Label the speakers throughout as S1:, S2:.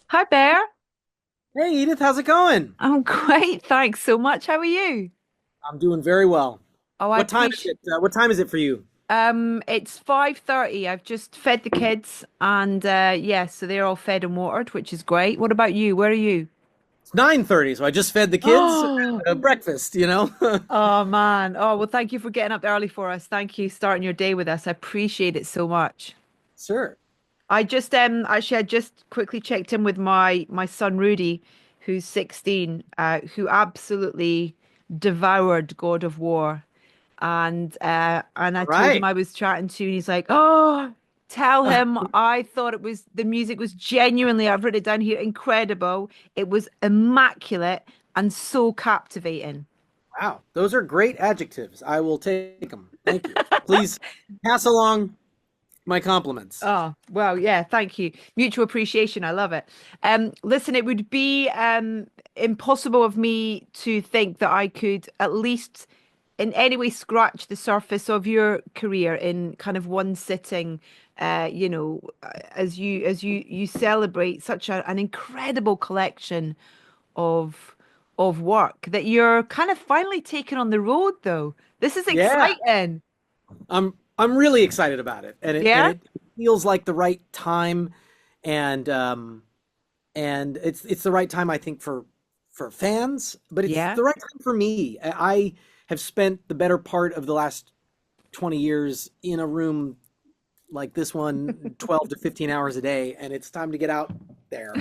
S1: Hi, Bear.
S2: Hey Edith, how's it going?
S1: I'm great. Thanks so much. How are you?
S2: I'm doing very well.
S1: Oh, I
S2: What time is
S1: appreciate.
S2: it? What time is it for you?
S1: It's 5:30. I've just fed the kids, and yeah, so they're all fed and watered, which is great. What about you? Where are you?
S2: It's 9:30, so I just fed the kids
S1: Oh,
S2: breakfast.
S1: oh man. Oh, well, thank you for getting up early for us. Thank you starting your day with us. I appreciate it so much.
S2: Sure.
S1: I just actually I just quickly checked in with my son Rudy, who's 16, who absolutely devoured God of War. And I
S2: All
S1: told him
S2: right.
S1: I was chatting to you, and he's like, "Oh, tell him I thought it was the music was genuinely, I've written it down here, incredible. It was immaculate and so captivating."
S2: Wow, those are great adjectives. I will take them. Thank you. Please pass along my compliments.
S1: Oh, well, yeah, thank you. Mutual appreciation. I love it. Listen, it would be impossible of me to think that I could at least in any way scratch the surface of your career in kind of one sitting. As you celebrate such an incredible collection of of work that you're kind of finally taking on the road, though. This is
S2: Yeah,
S1: exciting.
S2: I'm really excited about it, and it and
S1: Yeah?
S2: it feels like the right time, and it's the right time I think for fans, but it's
S1: Yeah.
S2: the right time for me. I have spent the better part of the last 20 years in a room like this one 12 to 15 hours a day, and it's time to get out there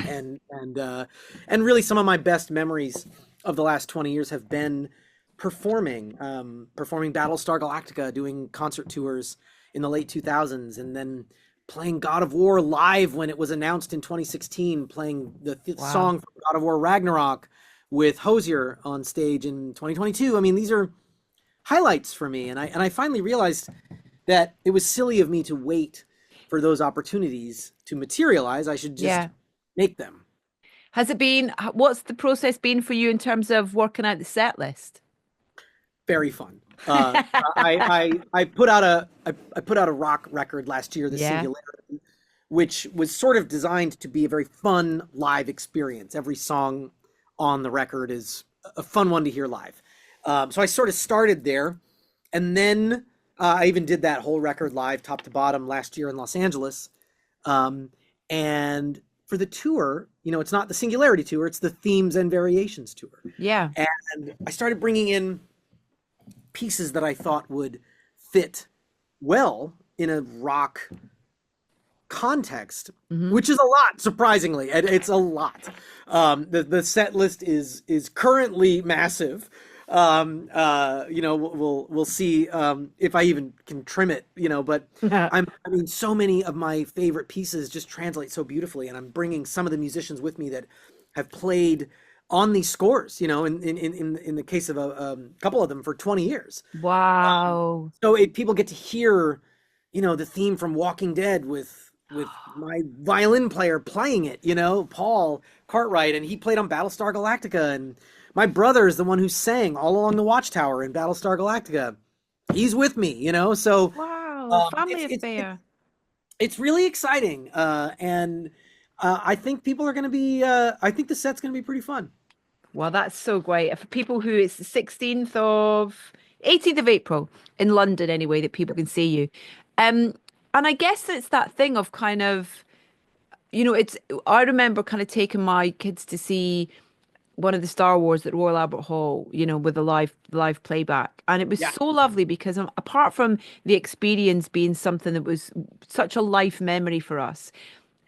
S2: and really some of my best memories of the last 20 years have been performing Battlestar Galactica, doing concert tours in the late 2000s, and then playing God of War live when it was announced in 2016, playing the
S1: Wow.
S2: song from God of War Ragnarok with Hosier on stage in 2022. I mean, these are highlights for me, and I finally realized that it was silly of me to wait for those opportunities to materialize. I should just
S1: Yeah.
S2: make them.
S1: Has it been, what's the process been for you in terms of working out the set list?
S2: Very fun. I put out I put out a rock record last year, the
S1: Yeah.
S2: Singularity, which was sort of designed to be a very fun live experience. Every song on the record is a fun one to hear live. So I sort of started there, and then I even did that whole record live, top to bottom, last year in Los Angeles. Um, and for the tour, it's not the Singularity tour; it's the Themes and Variations tour.
S1: Yeah.
S2: And I started bringing in pieces that I thought would fit well in a rock context,
S1: Hmm.
S2: which is a lot, surprisingly. It's a lot. The set list is currently massive. We'll see if I even can trim it. But I mean, so many of my favorite pieces just translate so beautifully, and I'm bringing some of the musicians with me that have played on these scores. In the case of a couple of them for 20 years.
S1: Wow.
S2: So people get to hear, the theme from Walking Dead with my violin player playing it, Paul Cartwright, and he played on Battlestar Galactica, and my brother is the one who sang all along the Watchtower in Battlestar Galactica. He's with me. So
S1: Wow. A family
S2: it's
S1: affair.
S2: it's really exciting, and I think people are going to be. I think the set's going to be pretty fun.
S1: Well, that's so great. For people who it's the 18th of April in London anyway, that people can see you. Um, and I guess it's that thing of kind of, it's I remember kind of taking my kids to see one of the Star Wars at Royal Albert Hall, with the live playback. And it was
S2: Yeah.
S1: so lovely because apart from the experience being something that was such a life memory for us,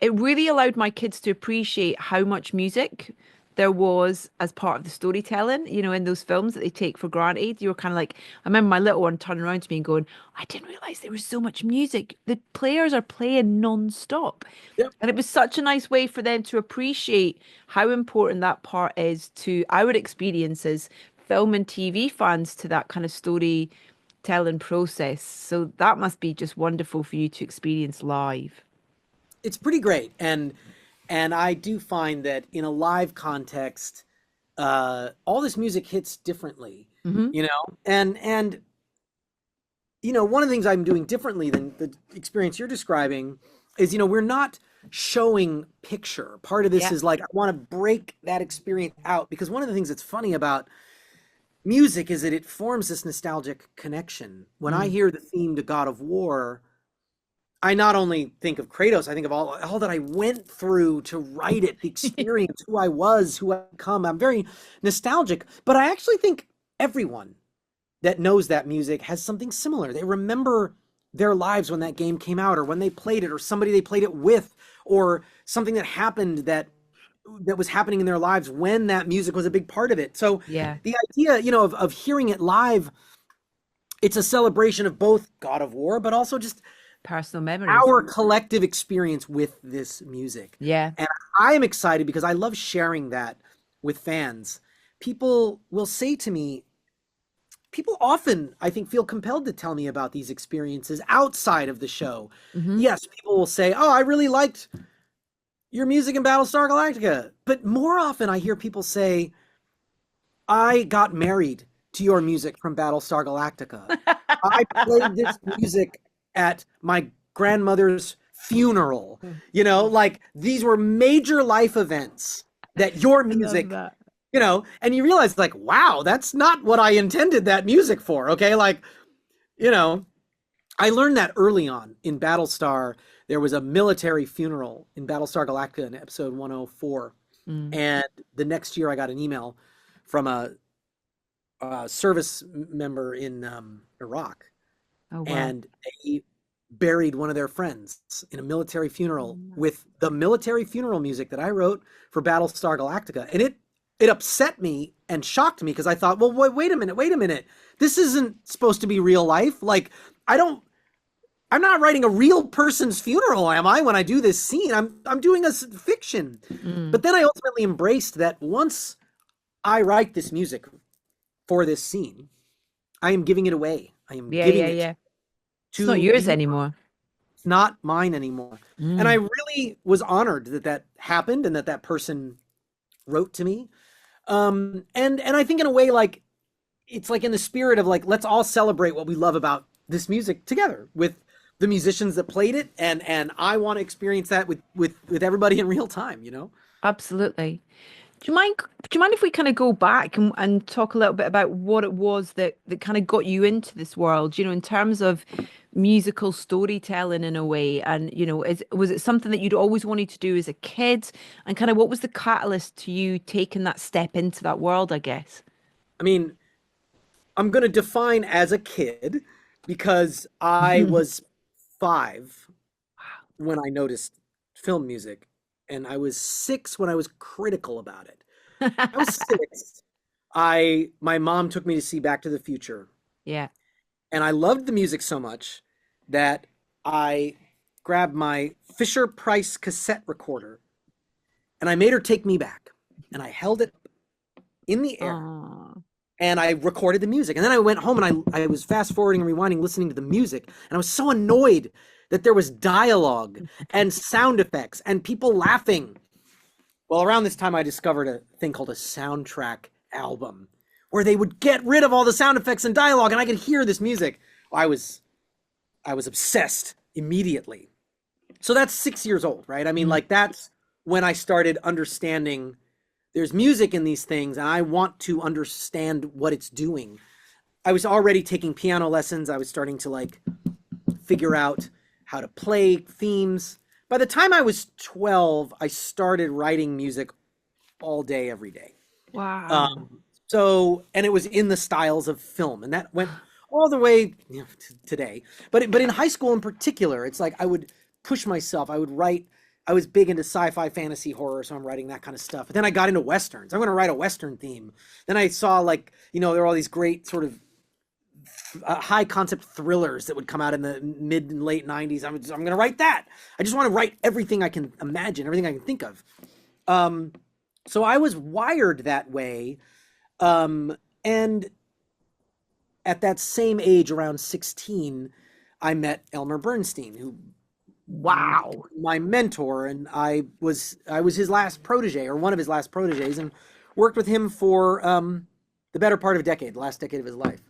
S1: it really allowed my kids to appreciate how much music there was as part of the storytelling, in those films that they take for granted. You were kind of like, I remember my little one turning around to me and going, I didn't realize there was so much music. The players are playing non-stop.
S2: Yep.
S1: And it was such a nice way for them to appreciate how important that part is to our experiences, film and TV fans, to that kind of storytelling process. So that must be just wonderful for you to experience live.
S2: It's pretty great, and I do find that in a live context, all this music hits differently,
S1: Hmm.
S2: and one of the things I'm doing differently than the experience you're describing is, we're not showing picture. Part of this
S1: Yeah.
S2: is like I want to break that experience out, because one of the things that's funny about music is that it forms this nostalgic connection. When I
S1: Mm.
S2: hear the theme to God of War, I not only think of Kratos, I think of all that I went through to write it, the experience, who I was, who I become. I'm very nostalgic, but I actually think everyone that knows that music has something similar. They remember their lives when that game came out, or when they played it, or somebody they played it with, or something that happened that was happening in their lives when that music was a big part of it. So
S1: Yeah.
S2: the idea, of hearing it live, it's a celebration of both God of War, but also just
S1: Personal memories.
S2: our collective experience with this music.
S1: Yeah.
S2: And I am excited because I love sharing that with fans. People will say to me, people often, I think, feel compelled to tell me about these experiences outside of the show.
S1: Hmm.
S2: Yes, people will say, "Oh, I really liked your music in Battlestar Galactica." But more often I hear people say, "I got married to your music from Battlestar Galactica. I played this music at my grandmother's funeral." Like these were major life events that your
S1: I love
S2: music,
S1: that.
S2: and you realize like, wow, that's not what I intended that music for. Okay. Like, you know, I learned that early on in Battlestar. There was a military funeral in Battlestar Galactica in episode 104.
S1: Mm.
S2: And the next year I got an email from a service member in Iraq,
S1: Oh, wow.
S2: and they buried one of their friends in a military funeral
S1: Mm.
S2: with the military funeral music that I wrote for Battlestar Galactica. And it upset me and shocked me, because I thought, well, wait a minute. This isn't supposed to be real life. Like, I'm not writing a real person's funeral, am I, when I do this scene? I'm doing a fiction.
S1: Mm.
S2: But then I ultimately embraced that once I write this music for this scene, I am giving it away. I am
S1: Yeah,
S2: giving
S1: yeah,
S2: it
S1: yeah. It's not
S2: to the
S1: yours
S2: universe.
S1: anymore.
S2: It's not mine anymore. And I
S1: Mm.
S2: really was honored that that happened and that that person wrote to me. And I think in a way, like, it's like in the spirit of like, let's all celebrate what we love about this music together with the musicians that played it, and I want to experience that with everybody in real time.
S1: Absolutely. Do you mind if we kind of go back and talk a little bit about what it was that kind of got you into this world, in terms of musical storytelling in a way? And, was it something that you'd always wanted to do as a kid? And kind of what was the catalyst to you taking that step into that world, I guess?
S2: I mean, I'm going to define as a kid, because I was 5 when I noticed film music, and I was 6 when I was critical about it. I was 6. My mom took me to see Back to the Future,
S1: Yeah.
S2: and I loved the music so much that I grabbed my Fisher Price cassette recorder and I made her take me back, and I held it in the air
S1: Oh.
S2: and I recorded the music. And then I went home and I was fast forwarding and rewinding, listening to the music. And I was so annoyed that there was dialogue and sound effects and people laughing. Well, around this time, I discovered a thing called a soundtrack album, where they would get rid of all the sound effects and dialogue, and I could hear this music. I was obsessed immediately. So that's 6 years old, right? I mean,
S1: Mm.
S2: like, that's when I started understanding there's music in these things, and I want to understand what it's doing. I was already taking piano lessons. I was starting to like figure out how to play themes. By the time I was 12, I started writing music all day, every day.
S1: Wow.
S2: And it was in the styles of film, and that went all the way, to today. But in high school in particular, it's like I would push myself. I would write. I was big into sci-fi, fantasy, horror, so I'm writing that kind of stuff. But then I got into westerns. I'm going to write a western theme. Then I saw, like, there were all these great sort of high concept thrillers that would come out in the mid and late 90s. I'm going to write that. I just want to write everything I can imagine, everything I can think of. So I was wired that way. And at that same age, around 16, I met Elmer Bernstein, who
S1: Wow.
S2: my mentor, and I was his last protege, or one of his last proteges, and worked with him for the better part of a decade, the last decade of his life.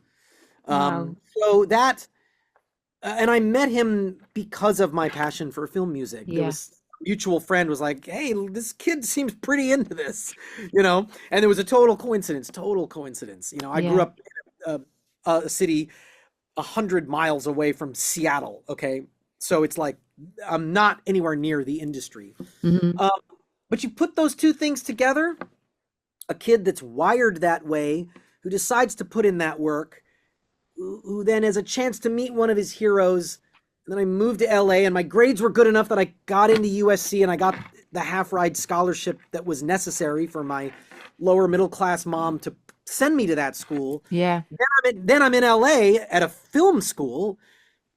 S1: Wow.
S2: So that, and I met him because of my passion for film music. There
S1: Yeah.
S2: was mutual friend was like, "Hey, this kid seems pretty into this," you know. And there was a total coincidence. Total coincidence. You know, I grew
S1: Yeah.
S2: up in a city 100 miles away from Seattle. Okay, so it's like I'm not anywhere near the industry.
S1: Hmm.
S2: Um, but you put those two things together, a kid that's wired that way, who decides to put in that work, who then has a chance to meet one of his heroes. And then I moved to LA, and my grades were good enough that I got into USC, and I got the half ride scholarship that was necessary for my lower middle class mom to send me to that school.
S1: Yeah.
S2: Then I'm in LA at a film school.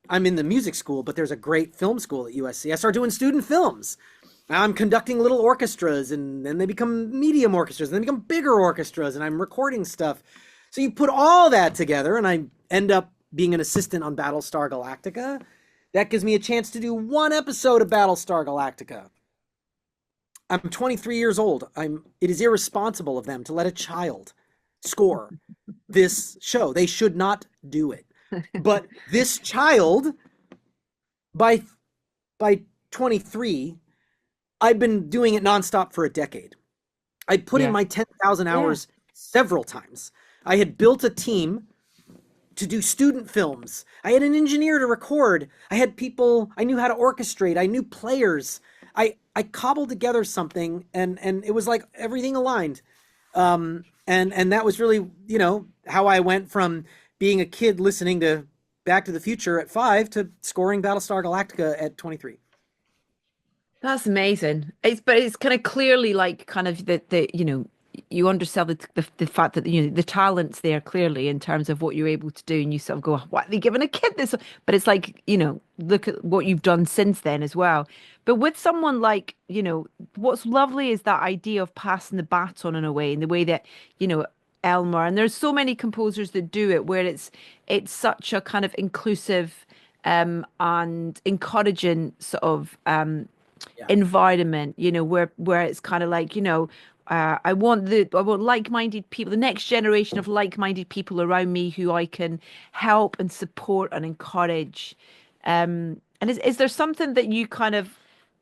S2: I'm in the music school, but there's a great film school at USC. I start doing student films. I'm conducting little orchestras, and then they become medium orchestras, and then become bigger orchestras, and I'm recording stuff. So you put all that together, and I end up being an assistant on Battlestar Galactica. That gives me a chance to do one episode of Battlestar Galactica. I'm 23 years old. It is irresponsible of them to let a child score this show. They should not do it. But this child, by by 23, I've been doing it nonstop for a decade. I put in
S1: Yeah.
S2: my 10,000
S1: Yeah.
S2: hours several times. I had built a team to do student films. I had an engineer to record. I had people, I knew how to orchestrate. I knew players. I cobbled together something, and it was like everything aligned. And that was really, how I went from being a kid listening to Back to the Future at 5 to scoring Battlestar Galactica at 23.
S1: That's amazing. But it's kind of clearly like kind of the you undersell the fact that the talent's there clearly in terms of what you're able to do, and you sort of go, "What are they giving a kid this?" But it's like, look at what you've done since then as well. But with someone like, what's lovely is that idea of passing the baton in a way, in the way that, Elmer, and there's so many composers that do it, where it's such a kind of inclusive and encouraging sort of
S2: Yeah.
S1: environment, where it's kind of like, I want like-minded people, the next generation of like-minded people around me who I can help and support and encourage. And is there something that you kind of,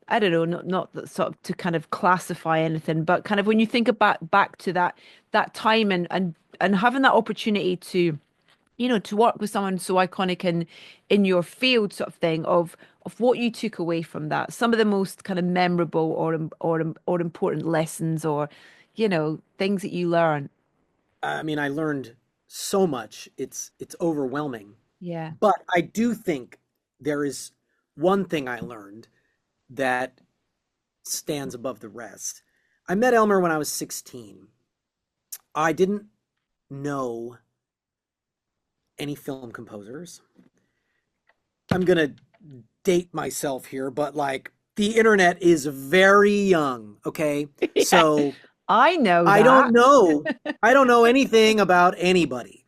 S1: I don't know, not that sort of to kind of classify anything, but kind of when you think about back to that time and having that opportunity to work with someone so iconic in your field, sort of thing, of what you took away from that, some of the most kind of memorable or important lessons, or things that you learn.
S2: I mean, I learned so much. It's overwhelming.
S1: Yeah.
S2: But I do think there is one thing I learned that stands above the rest. I met Elmer when I was 16. I didn't know any film composers. I'm going to date myself here, but like the internet is very young, okay?
S1: Yeah,
S2: So
S1: I know
S2: I
S1: that.
S2: don't know. I don't know anything about anybody.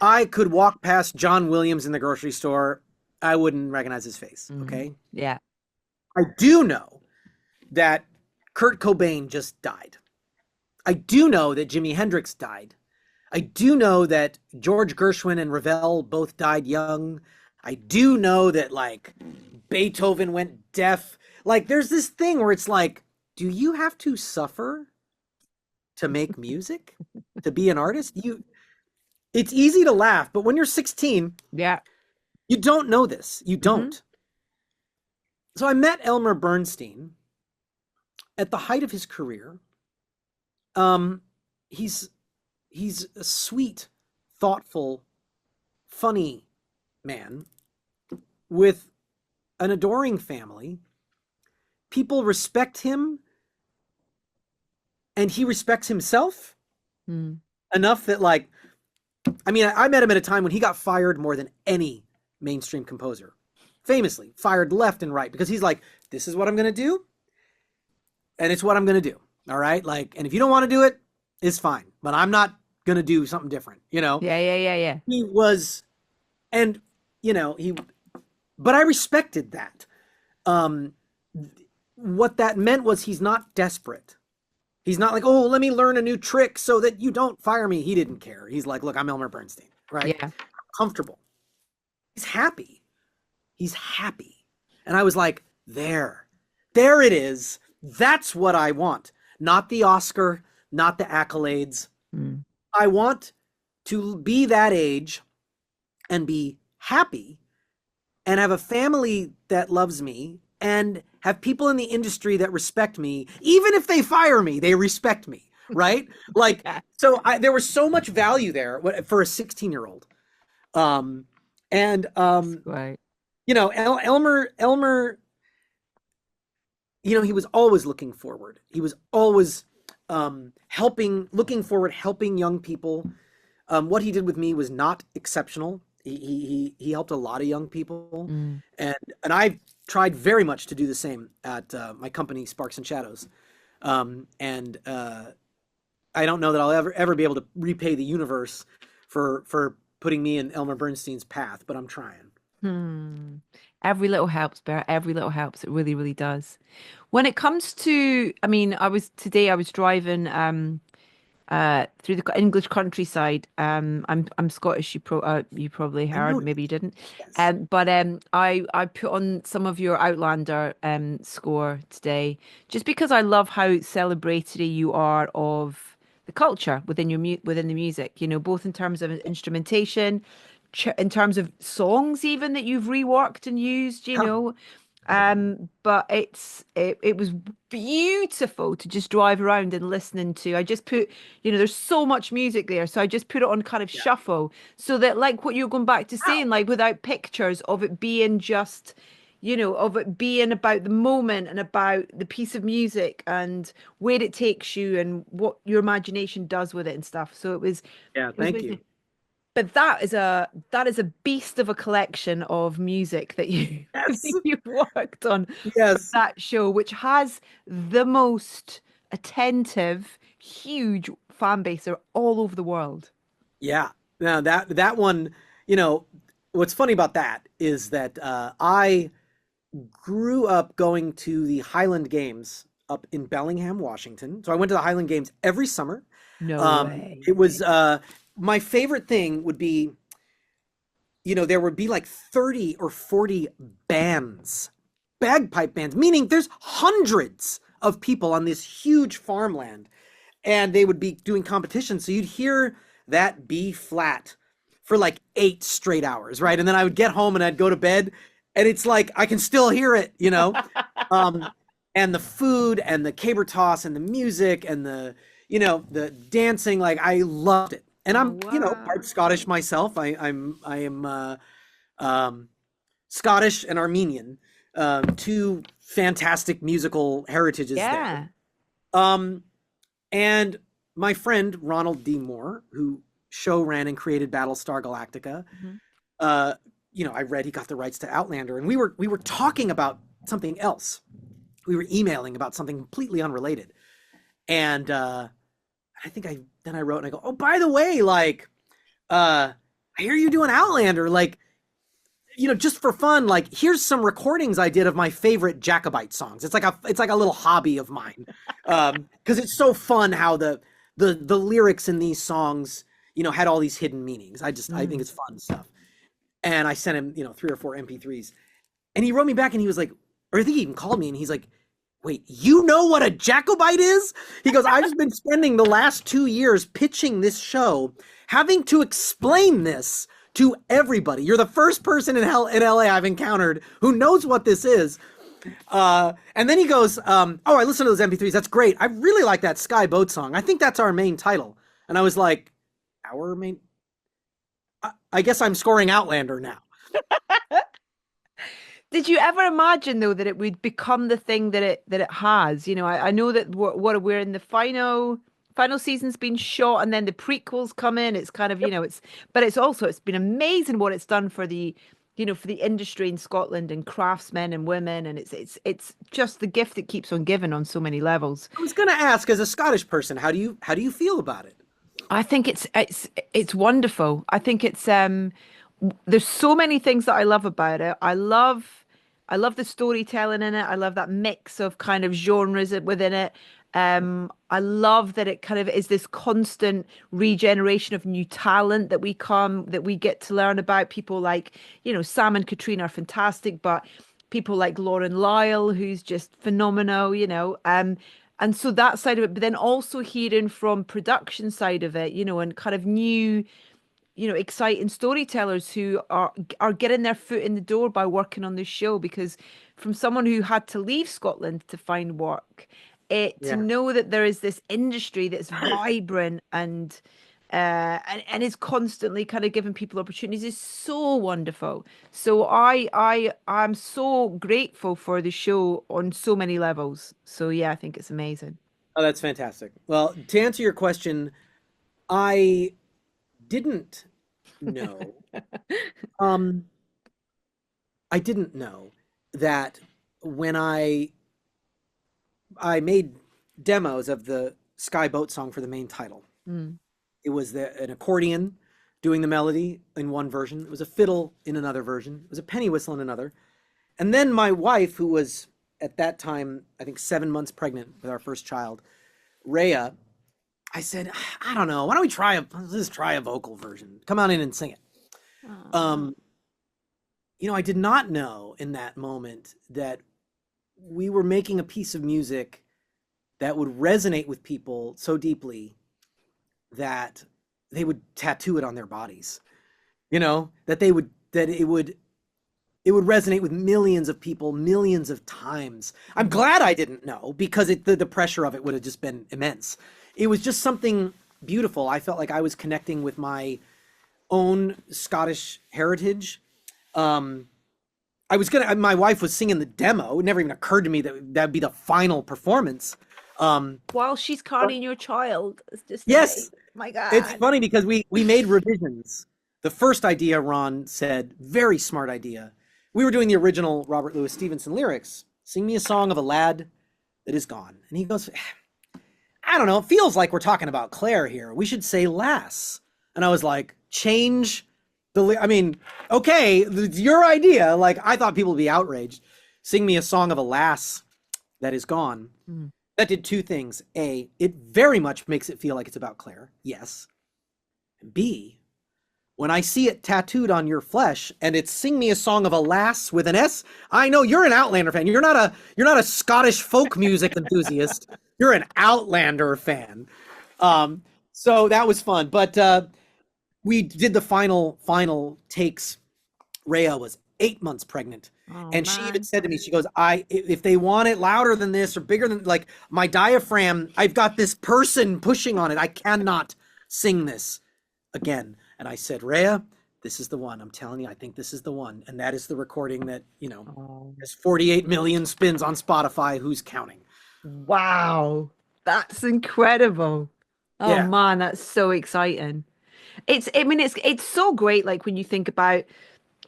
S2: I could walk past John Williams in the grocery store. I wouldn't recognize his face,
S1: Mhm.
S2: okay?
S1: Yeah.
S2: I do know that Kurt Cobain just died. I do know that Jimi Hendrix died. I do know that George Gershwin and Ravel both died young. I do know that like Beethoven went deaf. Like there's this thing where it's like, do you have to suffer to make music? To be an artist? It's easy to laugh, but when you're 16,
S1: Yeah.
S2: you don't know this. You
S1: Hmm.
S2: don't. So I met Elmer Bernstein at the height of his career. Um, he's he's a sweet, thoughtful, funny man with an adoring family. People respect him, and he respects himself
S1: Mm.
S2: enough that, like, I mean, I met him at a time when he got fired more than any mainstream composer. Famously fired left and right because he's like, this is what I'm going to do, and it's what I'm going to do. All right. Like, and if you don't want to do it, it's fine, but I'm not going to do something different,
S1: Yeah, yeah, yeah, yeah.
S2: He was, and, but I respected that. Um, what that meant was he's not desperate. He's not like, oh, let me learn a new trick so that you don't fire me. He didn't care. He's like, look, I'm Elmer Bernstein, right?
S1: Yeah.
S2: Comfortable. He's happy. He's happy. And I was like, there it is. That's what I want. Not the Oscar, not the accolades.
S1: Mm.
S2: I want to be that age and be happy and have a family that loves me and have people in the industry that respect me. Even if they fire me, they respect me, right? Like,
S1: Yeah.
S2: there was so much value there for a 16-year-old. Um, and
S1: That's great.
S2: Elmer, he was always looking forward. He was always looking forward, helping young people. What he did with me was not exceptional. He helped a lot of young people,
S1: Mm.
S2: and I've tried very much to do the same at my company, Sparks and Shadows. And I don't know that I'll ever be able to repay the universe for putting me in Elmer Bernstein's path, but I'm trying.
S1: Hmm. Every little helps, Bear. Every little helps. It really, really does. When it comes to, I mean, I was driving through the English countryside. I'm Scottish. You probably
S2: I
S1: heard,
S2: know.
S1: maybe you didn't.
S2: Yes.
S1: But I put on some of your Outlander score today, just because I love how celebratory you are of the culture within within the music. You know, both in terms of instrumentation, in terms of songs even that you've reworked and used. You
S2: Huh.
S1: know, but it was beautiful to just drive around and listening to. I just put, there's so much music there, so I just put it on kind of
S2: Yeah.
S1: shuffle, so that like what you're going back to
S2: Wow.
S1: saying, like without pictures of it being just, of it being about the moment and about the piece of music and where it takes you and what your imagination does with it and stuff. So
S2: Yeah.
S1: it was
S2: Thank
S1: amazing.
S2: you.
S1: But that is a beast of a collection of music that you
S2: Yes.
S1: you worked on for
S2: Yes.
S1: that show, which has the most attentive, huge fan base. They're all over the world.
S2: Yeah. Now that one, you know, what's funny about that is that I grew up going to the Highland Games up in Bellingham, Washington. So I went to the Highland Games every summer.
S1: No way.
S2: It was my favorite thing would be, there would be like 30 or 40 bands, bagpipe bands, meaning there's hundreds of people on this huge farmland, and they would be doing competitions. So you'd hear that B flat for like 8 straight hours, right? And then I would get home and I'd go to bed, and it's like I can still hear it. Um, and the food and the caber toss and the music and the dancing, like I loved it. And
S1: Oh
S2: I'm,
S1: wow.
S2: part Scottish myself. I am um, Scottish and Armenian, two fantastic musical heritages there.
S1: Yeah.
S2: Um, and my friend Ronald D. Moore, who show ran and created Battlestar Galactica,
S1: Mhm.
S2: uh, I read he got the rights to Outlander, and we were talking about something else. We were emailing about something completely unrelated, and I wrote and I go, oh, by the way, like, I hear you doing Outlander, like, just for fun, like, here's some recordings I did of my favorite Jacobite songs. It's like a little hobby of mine, because it's so fun how the lyrics in these songs, had all these hidden meanings. I think
S1: Mm.
S2: it's fun stuff. And I sent him, 3 or 4 MP3s, and he wrote me back and he was like, or I think he even called me and he's like, wait, you know what a Jacobite is? He goes, I've just been spending the last 2 years pitching this show, having to explain this to everybody. You're the first person in LA I've encountered who knows what this is. And then he goes, oh, I listened to those MP3s. That's great. I really like that Sky Boat song. I think that's our main title. And I was like, our main? I guess I'm scoring Outlander now.
S1: Did you ever imagine though that it would become the thing that it has? I know that what we're in the final season's been shot and then the prequels come in. It's kind of, but it's been amazing what it's done for for the industry in Scotland and craftsmen and women, and it's just the gift that keeps on giving on so many levels.
S2: I was gonna ask, as a Scottish person, how do you feel about it?
S1: I think it's wonderful. I think there's so many things that I love about it. I love the storytelling in it. I love that mix of kind of genres within it. I love that it kind of is this constant regeneration of new talent that we get to learn about. People like, Sam and Katrina are fantastic, but people like Lauren Lyle, who's just phenomenal, and so that side of it, but then also hearing from production side of it, and kind of new, exciting storytellers who are getting their foot in the door by working on this show. Because from someone who had to leave Scotland to find work, to
S2: Yeah.
S1: know that there is this industry that's vibrant and is constantly kind of giving people opportunities is so wonderful. So I'm so grateful for the show on so many levels. So yeah, I think it's amazing.
S2: Oh, that's fantastic. Well, to answer your question, I didn't know. Um, I didn't know that when I made demos of the Sky Boat song for the main title.
S1: Mm.
S2: It was an accordion doing the melody in one version. It was a fiddle in another version. It was a penny whistle in another. And then my wife, who was at that time, I think 7 months pregnant with our first child, Rhea, I said, I don't know. Why don't we let's just try a vocal version. Come on in and sing it.
S1: Aw.
S2: Um, I did not know in that moment that we were making a piece of music that would resonate with people so deeply that they would tattoo it on their bodies. That it would resonate with millions of people millions of times. I'm glad I didn't know, because the pressure of it would have just been immense. It was just something beautiful. I felt like I was connecting with my own Scottish heritage. My wife was singing the demo. It never even occurred to me that that'd be the final performance.
S1: While she's carrying your child, it's just
S2: Yes,
S1: my
S2: it's
S1: God.
S2: funny because we made revisions. The first idea, Ron said, very smart idea. We were doing the original Robert Louis Stevenson lyrics. Sing me a song of a lad that is gone. And he goes, I don't know. It feels like we're talking about Claire here. We should say lass. And I was like, change okay, it's your idea. Like, I thought people would be outraged. Sing me a song of a lass that is gone.
S1: Mm.
S2: That did two things. A, it very much makes it feel like it's about Claire. Yes. And B, when I see it tattooed on your flesh and it's sing me a song of a lass with an S, I know you're an Outlander fan. You're not a Scottish folk music enthusiast. You're an Outlander fan. So that was fun. But we did the final takes. Rhea was 8 months pregnant.
S1: Oh
S2: And she even
S1: man.
S2: said to me, she goes, if they want it louder than this or bigger than, like, my diaphragm, I've got this person pushing on it. I cannot sing this again. And I said, Rhea, this is the one. I'm telling you, I think this is the one. And that is the recording that,
S1: Oh,
S2: has 48 million spins on Spotify. Who's counting?
S1: wow. That's incredible. Oh
S2: Yeah.
S1: man, that's so exciting. I mean, it's so great, like when you think about,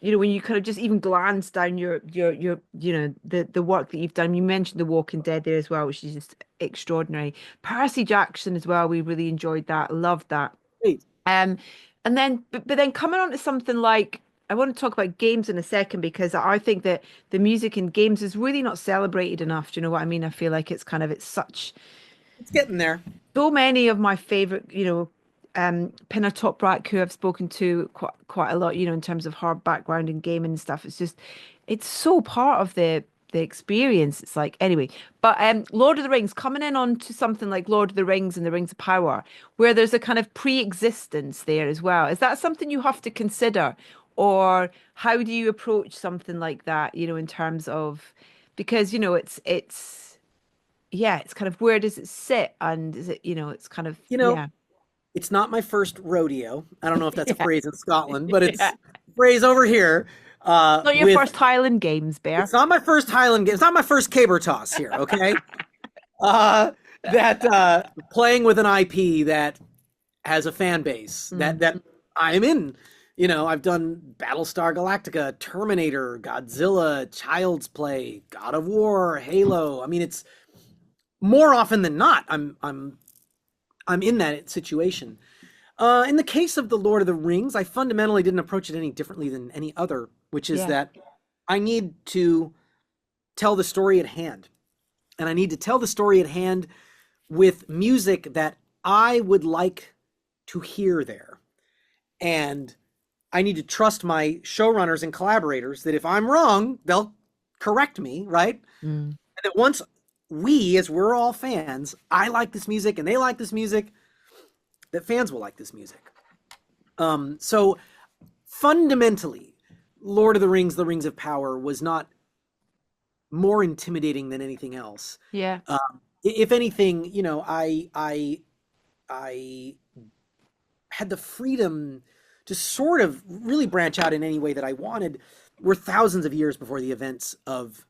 S1: when you kind of just even glance down your the work that you've done. You mentioned The Walking Dead there as well, which is just extraordinary. Percy Jackson as well, we really enjoyed that, loved that.
S2: Great.
S1: Um, and then but then coming on to something like, I want to talk about games in a second, because I think that the music in games is really not celebrated enough. Do you know what I mean? I feel like it's such,
S2: It's getting there.
S1: so many of my favorite, Pinner Top Rack, who I've spoken to quite a lot, in terms of hard background and gaming and stuff. It's so part of the experience. It's like, anyway, but Lord of the Rings, coming in on to something like Lord of the Rings and the Rings of Power, where there's a kind of pre-existence there as well. Is that something you have to consider, or how do you approach something like that? In terms of, because yeah, it's kind of, where does it sit, and is it, it's kind of,
S2: You know,
S1: yeah.
S2: it's not my first rodeo. I don't know if that's a
S1: Yeah.
S2: phrase in Scotland, but it's
S1: Yeah.
S2: a phrase over here.
S1: Not your
S2: With
S1: first Highland Games, Bear.
S2: It's not my first Highland game. It's not my first caber toss here. Okay. That playing with an IP that has a fan base
S1: Mm.
S2: that I'm in. I've done Battlestar Galactica, Terminator, Godzilla, Child's Play, God of War, Halo. I mean, it's more often than not, I'm in that situation. In the case of the Lord of the Rings, I fundamentally didn't approach it any differently than any other, which is
S1: Yeah.
S2: that I need to tell the story at hand. And I need to tell the story at hand with music that I would like to hear there. And I need to trust my showrunners and collaborators that if I'm wrong, they'll correct me, right?
S1: Mm.
S2: And that once we, as we're all fans, I like this music and they like this music, that fans will like this music. So fundamentally, Lord of the Rings, The Rings of Power was not more intimidating than anything else.
S1: Yeah.
S2: If anything, you know, I had the freedom to sort of really branch out in any way that I wanted. We're thousands of years before the events of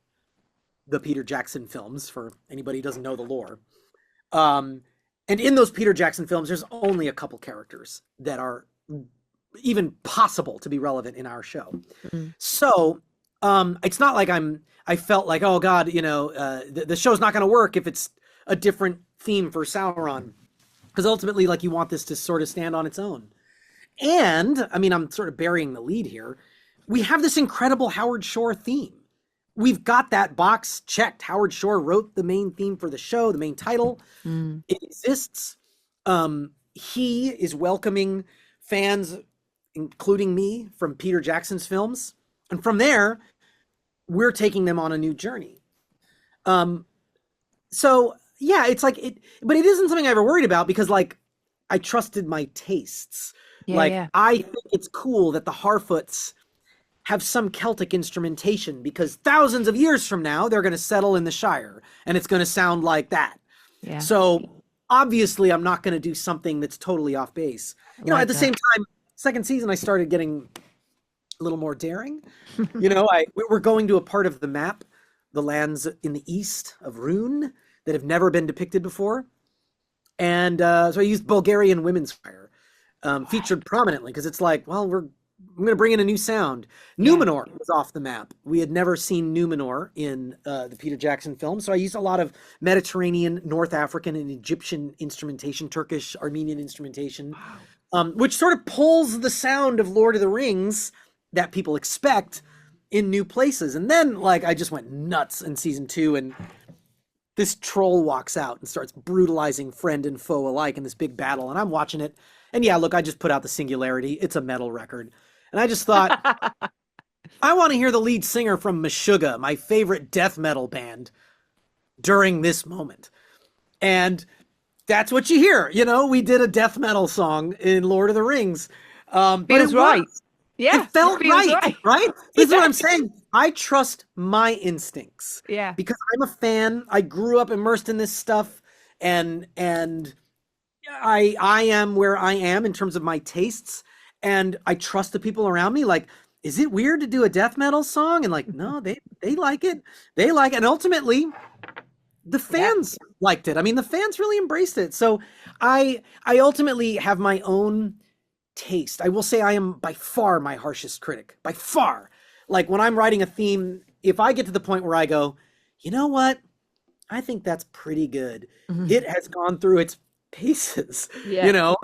S2: the Peter Jackson films, for anybody who doesn't know the lore. Um, and in those Peter Jackson films, there's only a couple characters that are even possible to be relevant in our show.
S1: Mm.
S2: So it's not like I felt like, oh God, you know, the show's not going to work if it's a different theme for Sauron. Because ultimately, like, you want this to sort of stand on its own. And, I mean, I'm sort of burying the lead here. We have this incredible Howard Shore theme. We've got that box checked. Howard Shore wrote the main theme for the show, the main title.
S1: Mm.
S2: It exists. He is welcoming fans, including me, from Peter Jackson's films. And from there, we're taking them on a new journey. So yeah, it's like but it isn't something I ever worried about because, like, I trusted my tastes.
S1: Yeah,
S2: Like,
S1: yeah.
S2: I think it's cool that the Harfoots have some Celtic instrumentation because thousands of years from now, they're going to settle in the Shire and it's going to sound like that.
S1: Yeah.
S2: So obviously, I'm not going to do something that's totally off base. You know,
S1: Like
S2: at the
S1: that.
S2: same time, second season, I started getting a little more daring. You know, we're going to a part of the map, the lands in the east of Rune, that have never been depicted before. And so I used Bulgarian women's choir, featured prominently because it's like, well, I'm going to bring in a new sound.
S1: Yeah.
S2: Numenor was off the map. We had never seen Numenor in the Peter Jackson film, so I used a lot of Mediterranean, North African, and Egyptian instrumentation, Turkish, Armenian instrumentation, which sort of pulls the sound of Lord of the Rings that people expect in new places. And then, like, I just went nuts in season 2, and this troll walks out and starts brutalizing friend and foe alike in this big battle. And I'm watching it. And yeah, look, I just put out the Singularity. It's a metal record. And I just thought, I want to hear the lead singer from Meshuggah, my favorite death metal band, during this moment. And that's what you hear. You know, we did a death metal song in Lord of the Rings. But
S1: Feels right. Yeah.
S2: it felt
S1: feels
S2: right, right? This is
S1: Yeah.
S2: what I'm saying. I trust my instincts
S1: Yeah.
S2: because I'm a fan. I grew up immersed in this stuff, and I am where I am in terms of my tastes, and I trust the people around me. Like, is it weird to do a death metal song? And like, no, they like it. They like it. And ultimately, the
S1: Yeah.
S2: fans liked it. I mean, the fans really embraced it. So I ultimately have my own taste. I will say I am by far my harshest critic. By far. Like, when I'm writing a theme, if I get to the point where I go, you know what? I think that's pretty good.
S1: Mhm.
S2: It has gone through its paces,
S1: Yeah.
S2: you know.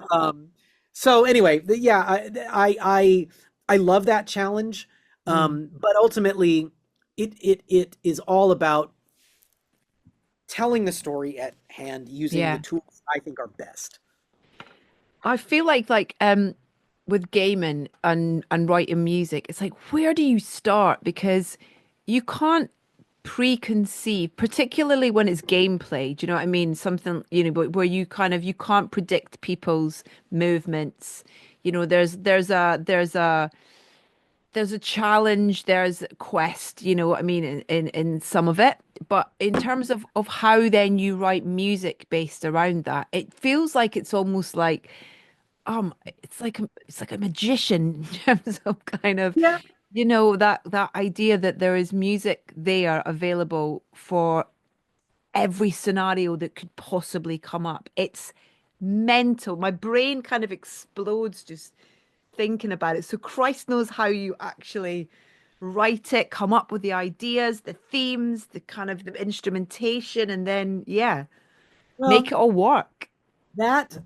S2: So anyway, yeah, I love that challenge. But ultimately, it is all about telling the story at hand using the
S1: Yeah.
S2: tools I think are best.
S1: I feel like with gaming and writing music, it's like, where do you start? Because you can't preconceive, particularly when it's gameplay. Do you know what I mean? Something, where you can't predict people's movements. There's a challenge, there's a quest, you know what I mean, in some of it. But in terms of how then you write music based around that, it feels like it's almost like it's like a magician in terms of kind of,
S2: Yeah.
S1: that idea that there is music there available for every scenario that could possibly come up. It's mental. My brain kind of explodes just thinking about it. So Christ knows how you actually write it, come up with the ideas, the themes, the kind of the instrumentation, and then yeah, make
S2: Well,
S1: it all work.
S2: that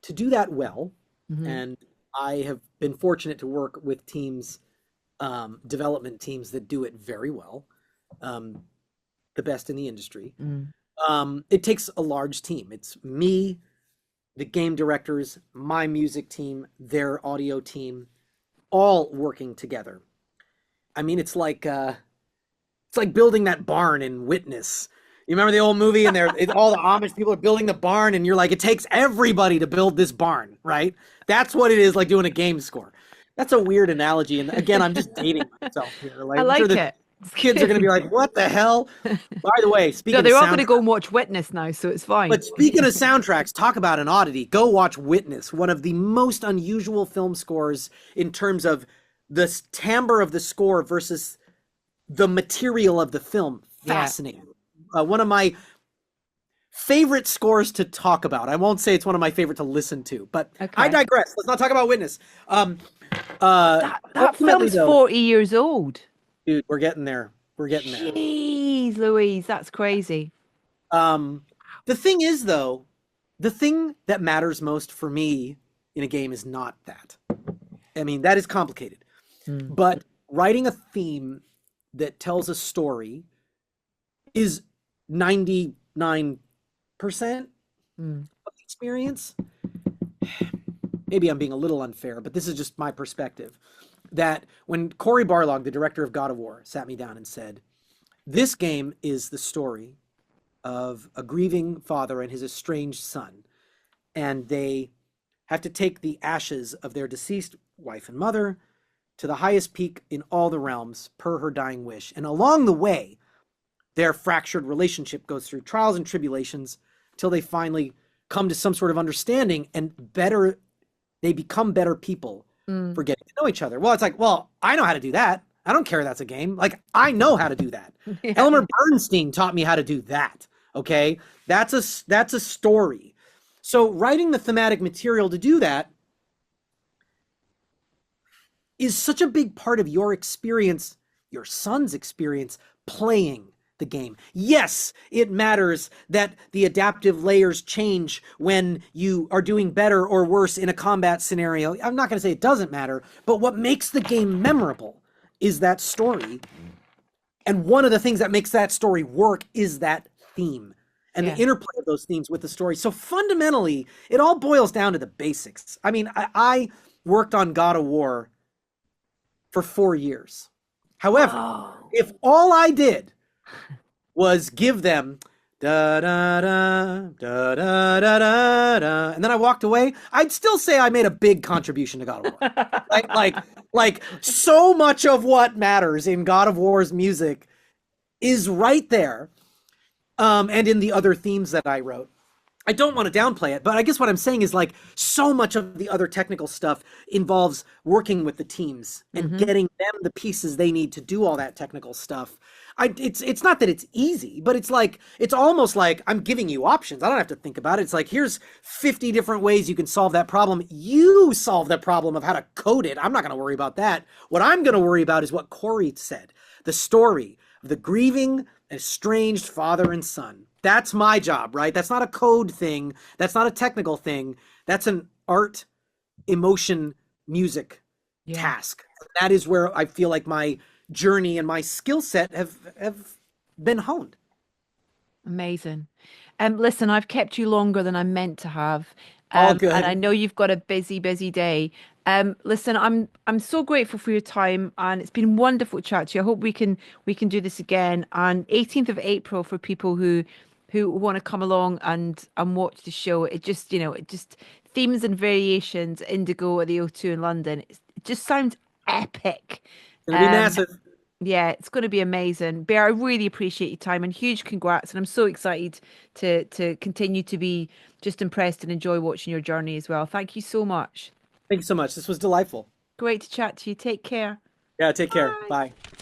S2: to do that well,
S1: Hmm.
S2: and I have been fortunate to work with teams, development teams that do it very well, um, the best in the industry.
S1: Mm.
S2: It takes a large team. It's me, the game directors, my music team, their audio team, all working together. I mean, it's like It's like building that barn in Witness. You remember the old movie, and all the Amish people are building the barn, and you're like, it takes everybody to build this barn, right? That's what it is like doing a game score. That's a weird analogy, and again, I'm just dating myself here. Like,
S1: I
S2: I'm sure
S1: like
S2: the
S1: it.
S2: kids are going to be like, "What the hell?" By the way,
S1: No,
S2: speaking of
S1: they're all going to
S2: soundtracks,
S1: go and watch Witness now, so it's fine.
S2: but speaking of soundtracks, talk about an oddity. Go watch Witness, one of the most unusual film scores in terms of the timbre of the score versus the material of the film.
S1: Yeah.
S2: Fascinating. One of my favorite scores to talk about. I won't say it's one of my favorite to listen to, but I
S1: Okay.
S2: digress. Let's not talk about Witness.
S1: That
S2: Ultimately,
S1: film's
S2: though,
S1: 40 years old.
S2: dude, we're getting there. We're getting there.
S1: Jeez, Louise, that's crazy.
S2: The thing is, though, the thing that matters most for me in a game is not that. I mean, that is complicated.
S1: Mm.
S2: But writing a theme that tells a story is 99%
S1: Mm.
S2: of the experience. Maybe I'm being a little unfair, but this is just my perspective. That when Cory Barlog, the director of God of War, sat me down and said, this game is the story of a grieving father and his estranged son, and they have to take the ashes of their deceased wife and mother to the highest peak in all the realms per her dying wish. And along the way, their fractured relationship goes through trials and tribulations till they finally come to some sort of understanding, and they become better people for getting to know each other. Well, it's like, well, I know how to do that. I don't care that's a game. Like, I know how to do that.
S1: Yeah.
S2: Elmer Bernstein taught me how to do that. Okay? That's a story. So writing the thematic material to do that is such a big part of your experience, your son's experience playing the game. Yes, it matters that the adaptive layers change when you are doing better or worse in a combat scenario. I'm not going to say it doesn't matter, but what makes the game memorable is that story. And one of the things that makes that story work is that theme and
S1: Yeah.
S2: the interplay of those themes with the story. So fundamentally, it all boils down to the basics. I mean, I worked on God of War for 4 years. However,
S1: Whoa.
S2: if all I did was give them da da da da da da da da, and then I walked away, I'd still say I made a big contribution to God of War. Like so much of what matters in God of War's music is right there, and in the other themes that I wrote. I don't want to downplay it, but I guess what I'm saying is like so much of the other technical stuff involves working with the teams and getting them the pieces they need to do all that technical stuff. It's not that it's easy, but it's almost like I'm giving you options. I don't have to think about it. It's like, here's 50 different ways you can solve that problem. You solve the problem of how to code it. I'm not going to worry about that. What I'm going to worry about is what Cory said, the story of the grieving, estranged father and son. That's my job, right? That's not a code thing. That's not a technical thing. That's an art, emotion, music task. That is where I feel like my journey and my skill set have been honed.
S1: Amazing. Listen, I've kept you longer than I meant to have.
S2: All
S1: And I
S2: good.
S1: know you've got a busy, busy day. Listen, I'm so grateful for your time, and it's been wonderful to chat to you. I hope we can do this again. And 18th of April for people who want to come along and watch the show. It just themes and variations, Indigo at the O2 in London. It just sounds epic.
S2: It's gonna be
S1: Um,
S2: massive.
S1: yeah, it's going to be amazing. Bear, I really appreciate your time and huge congrats. And I'm so excited to continue to be just impressed and enjoy watching your journey as well. Thank you so much.
S2: Thank you so much. This was delightful.
S1: Great to chat to you. Take care.
S2: Yeah, take care.
S1: Bye.
S2: Bye.